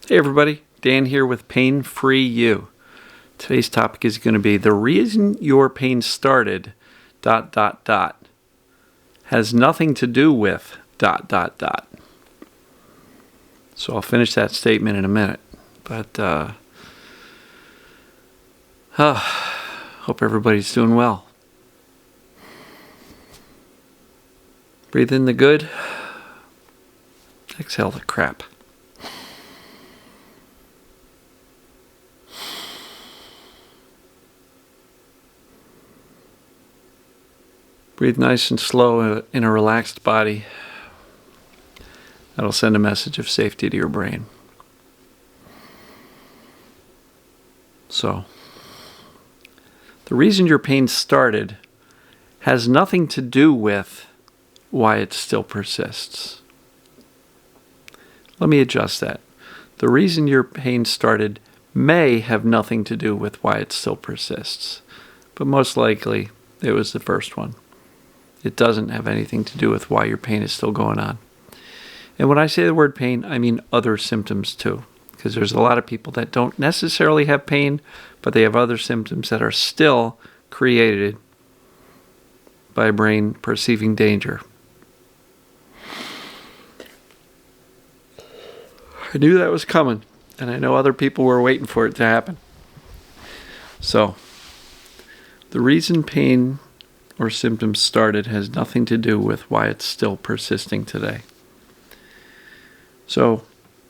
Hey everybody, Dan here with Pain Free You. Today's topic is going to be the reason your pain started ... has nothing to do with ... So I'll finish that statement in a minute. But hope everybody's doing well. Breathe in the good. Exhale the crap. Breathe nice and slow in a relaxed body. That'll send a message of safety to your brain. So, the reason your pain started has nothing to do with why it still persists. Let me adjust that. The reason your pain started may have nothing to do with why it still persists, but most likely it was the first one. It doesn't have anything to do with why your pain is still going on. And when I say the word pain, I mean other symptoms too, because there's a lot of people that don't necessarily have pain, but they have other symptoms that are still created by a brain perceiving danger. I knew that was coming, and I know other people were waiting for it to happen. So, the reason pain or symptoms started has nothing to do with why it's still persisting today. So,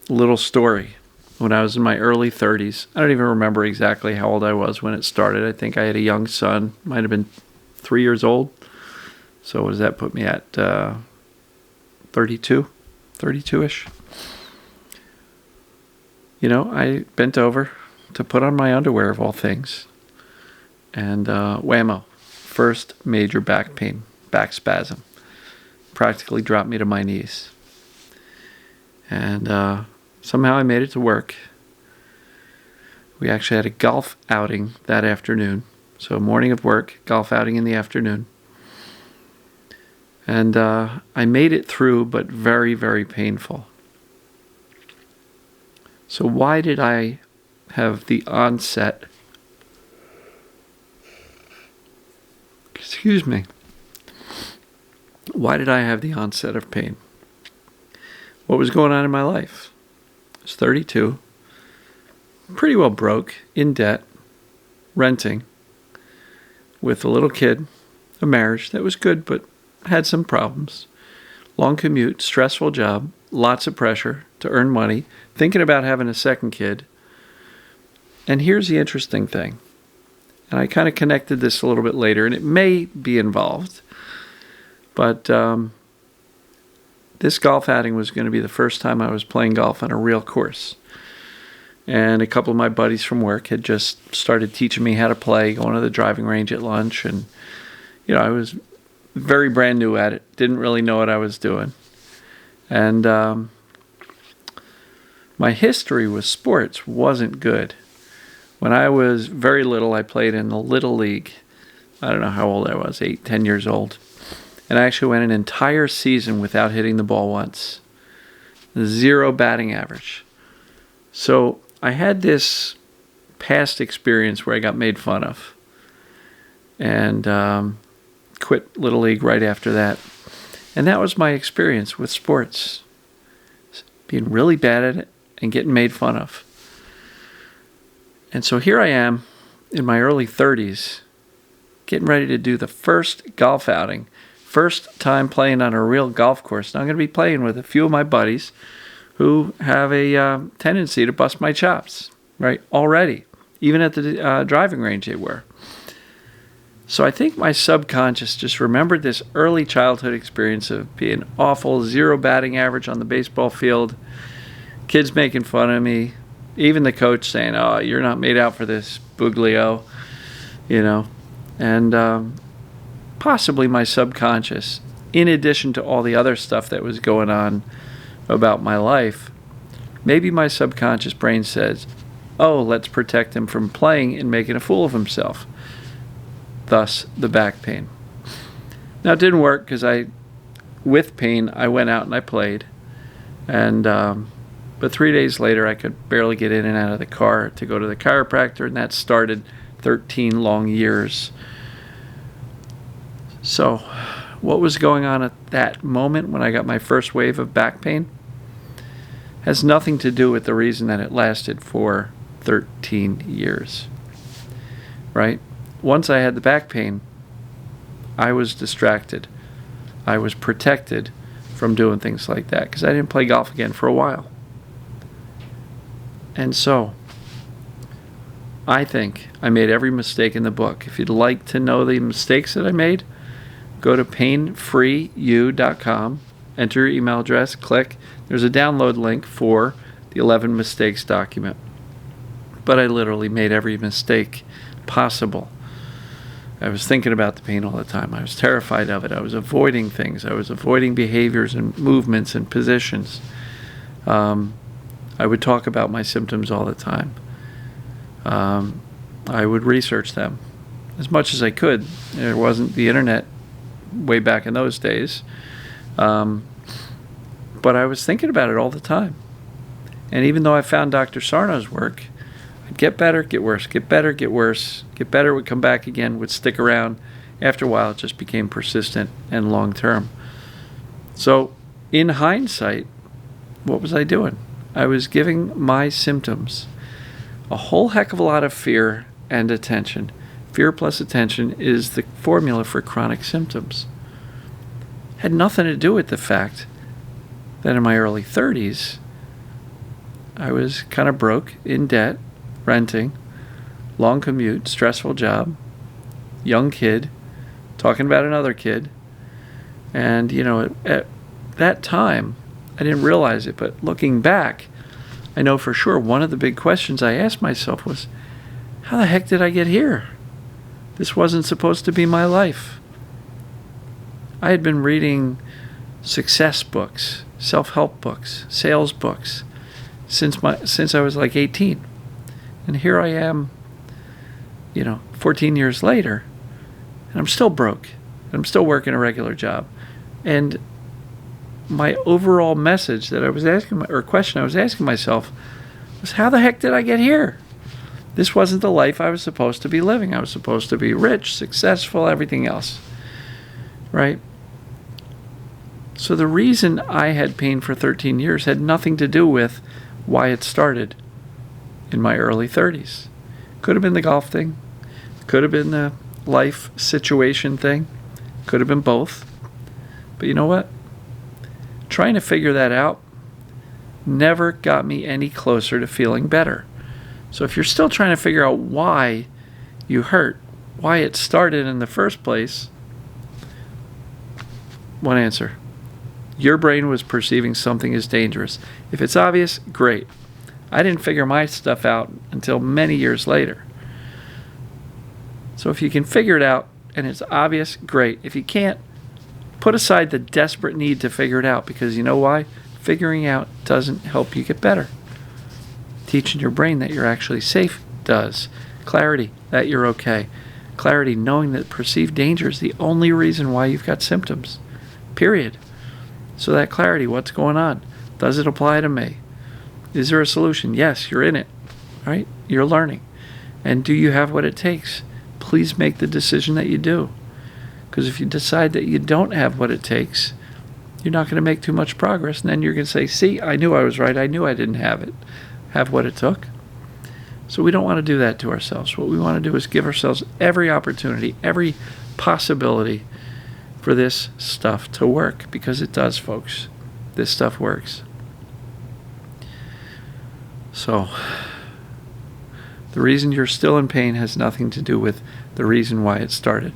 a little story. When I was in my early 30s, I don't even remember exactly how old I was when it started. I think I had a young son, might have been 3 years old. So what does that put me at? 32-ish. You know, I bent over to put on my underwear of all things. And whammo. First major back pain, back spasm. Practically dropped me to my knees. And somehow I made it to work. We actually had a golf outing that afternoon. So morning of work, golf outing in the afternoon. And I made it through, but very, very painful. So why did I have the onset? Excuse me. Why did I have the onset of pain? What was going on in my life? I was 32, pretty well broke, in debt, renting, with a little kid, a marriage that was good but had some problems, long commute, stressful job, lots of pressure to earn money, thinking about having a second kid. And here's the interesting thing. And I kind of connected this a little bit later, and it may be involved. But this golf outing was going to be the first time I was playing golf on a real course. And a couple of my buddies from work had just started teaching me how to play, going to the driving range at lunch. And, you know, I was very brand new at it, didn't really know what I was doing. And my history with sports wasn't good. When I was very little, I played in the Little League. I don't know how old I was, 8, 10 years old. And I actually went an entire season without hitting the ball once. 0 batting average. So I had this past experience where I got made fun of. And quit Little League right after that. And that was my experience with sports. Being really bad at it and getting made fun of. And so here I am in my early 30s, getting ready to do the first golf outing. First time playing on a real golf course. Now I'm going to be playing with a few of my buddies who have a tendency to bust my chops, right? Already. Even at the driving range they were. So I think my subconscious just remembered this early childhood experience of being awful, 0 batting average on the baseball field, kids making fun of me, even the coach saying, "Oh, you're not made out for this, Buglio," you know. And possibly my subconscious, in addition to all the other stuff that was going on about my life, maybe my subconscious brain says, "Oh, let's protect him from playing and making a fool of himself." Thus, the back pain. Now, it didn't work because with pain, I went out and I played. And But 3 days later, I could barely get in and out of the car to go to the chiropractor, and that started 13 long years. So, what was going on at that moment when I got my first wave of back pain has nothing to do with the reason that it lasted for 13 years. Right? Once I had the back pain, I was distracted. I was protected from doing things like that because I didn't play golf again for a while. And so, I think I made every mistake in the book. If you'd like to know the mistakes that I made, go to painfreeyou.com, enter your email address, click. There's a download link for the 11 mistakes document. But I literally made every mistake possible. I was thinking about the pain all the time. I was terrified of it. I was avoiding things. I was avoiding behaviors and movements and positions. I would talk about my symptoms all the time. I would research them as much as I could. There wasn't the internet way back in those days. But I was thinking about it all the time. And even though I found Dr. Sarno's work, I'd get better, get worse, get better, get worse, get better, would come back again, would stick around. After a while, it just became persistent and long-term. So, in hindsight, what was I doing? I was giving my symptoms a whole heck of a lot of fear and attention. Fear plus attention is the formula for chronic symptoms. Had nothing to do with the fact that in my early 30s, I was kind of broke, in debt, renting, long commute, stressful job, young kid, talking about another kid. And, at that time, I didn't realize it, but looking back, I know for sure one of the big questions I asked myself was, how the heck did I get here? This wasn't supposed to be my life. I had been reading success books, self-help books, sales books since I was like 18. And here I am, 14 years later, and I'm still broke. And I'm still working a regular job. And my overall message that I was asking, or question I was asking myself, was how the heck did I get here? This wasn't the life I was supposed to be living. I was supposed to be rich, successful, everything else. Right? So the reason I had pain for 13 years had nothing to do with why it started in my early 30s. Could have been the golf thing. Could have been the life situation thing. Could have been both. But you know what? Trying to figure that out never got me any closer to feeling better. So if you're still trying to figure out why you hurt, why it started in the first place, one answer. Your brain was perceiving something as dangerous. If it's obvious, great. I didn't figure my stuff out until many years later. So if you can figure it out and it's obvious, great. If you can't, put aside the desperate need to figure it out, because you know why? Figuring out doesn't help you get better. Teaching your brain that you're actually safe does. Clarity, that you're okay. Clarity, knowing that perceived danger is the only reason why you've got symptoms. Period. So that clarity, what's going on? Does it apply to me? Is there a solution? Yes, you're in it. Right? You're learning. And do you have what it takes? Please make the decision that you do. Because if you decide that you don't have what it takes, you're not going to make too much progress. And then you're going to say, see, I knew I was right. I knew I didn't have what it took. So we don't want to do that to ourselves. What we want to do is give ourselves every opportunity, every possibility for this stuff to work. Because it does, folks. This stuff works. So the reason you're still in pain has nothing to do with the reason why it started.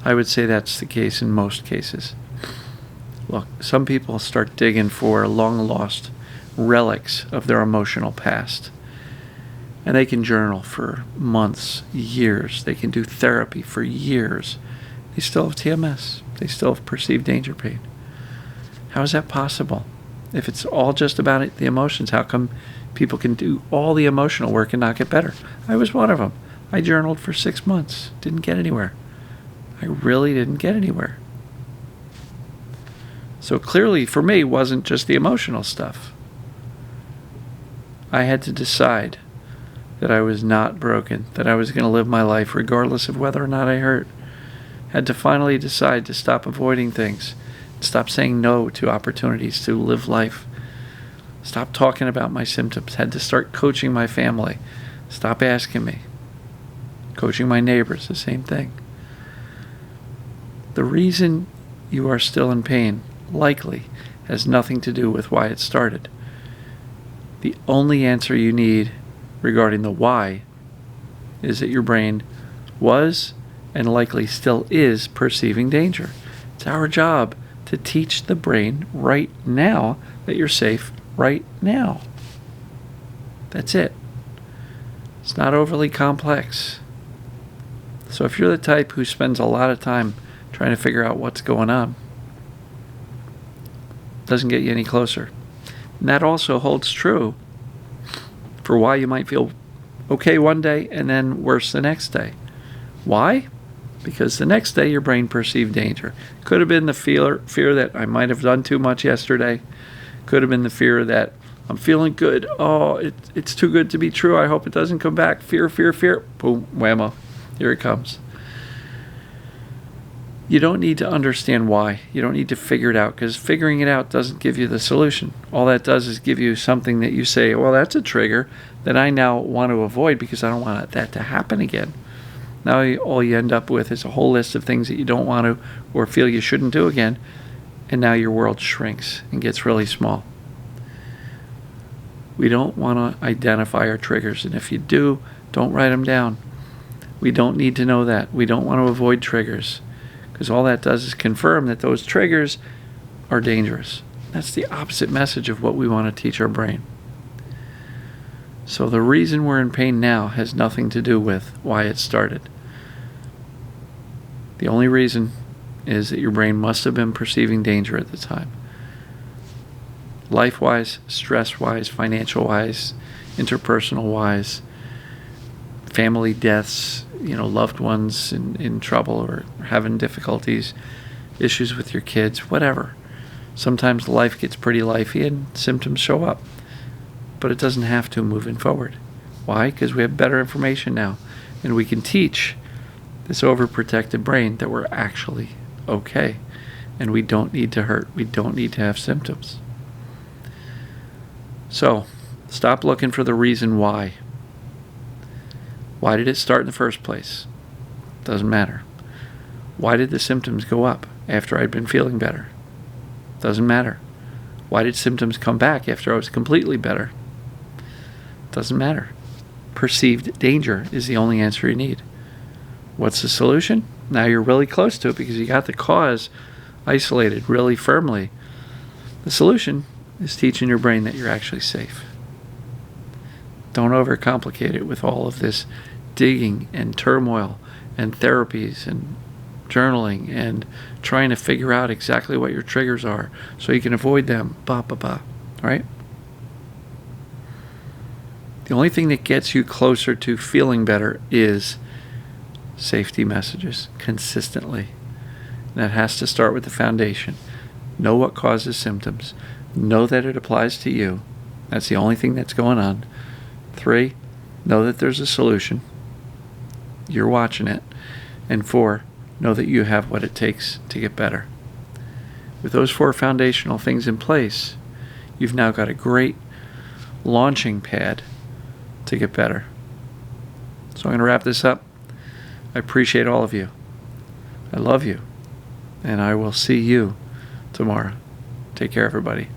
I would say that's the case in most cases. Look, some people start digging for long-lost relics of their emotional past. And they can journal for months, years. They can do therapy for years. They still have TMS. They still have perceived danger pain. How is that possible? If it's all just about the emotions, how come people can do all the emotional work and not get better? I was one of them. I journaled for 6 months. Didn't get anywhere. I really didn't get anywhere. So clearly, for me, it wasn't just the emotional stuff. I had to decide that I was not broken, that I was going to live my life regardless of whether or not I hurt. Had to finally decide to stop avoiding things, stop saying no to opportunities to live life, stop talking about my symptoms. Had to start coaching my family, stop asking me, coaching my neighbors, the same thing. The reason you are still in pain likely has nothing to do with why it started. The only answer you need regarding the why is that your brain was and likely still is perceiving danger. It's our job to teach the brain right now that you're safe right now. That's it. It's not overly complex. So if you're the type who spends a lot of time trying to figure out what's going on, it doesn't get you any closer. And that also holds true for why you might feel okay one day and then worse the next day. Why? Because the next day your brain perceived danger. Could have been the fear that I might have done too much yesterday. Could have been the fear that I'm feeling good. Oh, it's too good to be true. I hope it doesn't come back. Fear, fear, fear. Boom, whammo. Here it comes. You don't need to understand why. You don't need to figure it out, because figuring it out doesn't give you the solution. All that does is give you something that you say, well, that's a trigger that I now want to avoid because I don't want that to happen again. Now all you end up with is a whole list of things that you don't want to or feel you shouldn't do again, and now your world shrinks and gets really small. We don't want to identify our triggers, and if you do, don't write them down. We don't need to know that. We don't want to avoid triggers, because all that does is confirm that those triggers are dangerous. That's the opposite message of what we want to teach our brain. So the reason we're in pain now has nothing to do with why it started. The only reason is that your brain must have been perceiving danger at the time. Life-wise, stress-wise, financial-wise, interpersonal-wise, family deaths, loved ones in trouble or having difficulties, issues with your kids, whatever. Sometimes life gets pretty lifey and symptoms show up. But it doesn't have to moving forward. Why? Because we have better information now. And we can teach this overprotected brain that we're actually okay. And we don't need to hurt. We don't need to have symptoms. So, stop looking for the reason why. Why did it start in the first place? Doesn't matter. Why did the symptoms go up after I'd been feeling better? Doesn't matter. Why did symptoms come back after I was completely better? Doesn't matter. Perceived danger is the only answer you need. What's the solution? Now you're really close to it because you got the cause isolated really firmly. The solution is teaching your brain that you're actually safe. Don't overcomplicate it with all of this digging and turmoil and therapies and journaling and trying to figure out exactly what your triggers are so you can avoid them. Right? The only thing that gets you closer to feeling better is safety messages consistently. And that has to start with the foundation. Know what causes symptoms. Know that it applies to you. That's the only thing that's going on. 3, know that there's a solution. You're watching it. And 4, know that you have what it takes to get better. With those 4 foundational things in place, you've now got a great launching pad to get better. So I'm going to wrap this up. I appreciate all of you. I love you. And I will see you tomorrow. Take care, everybody.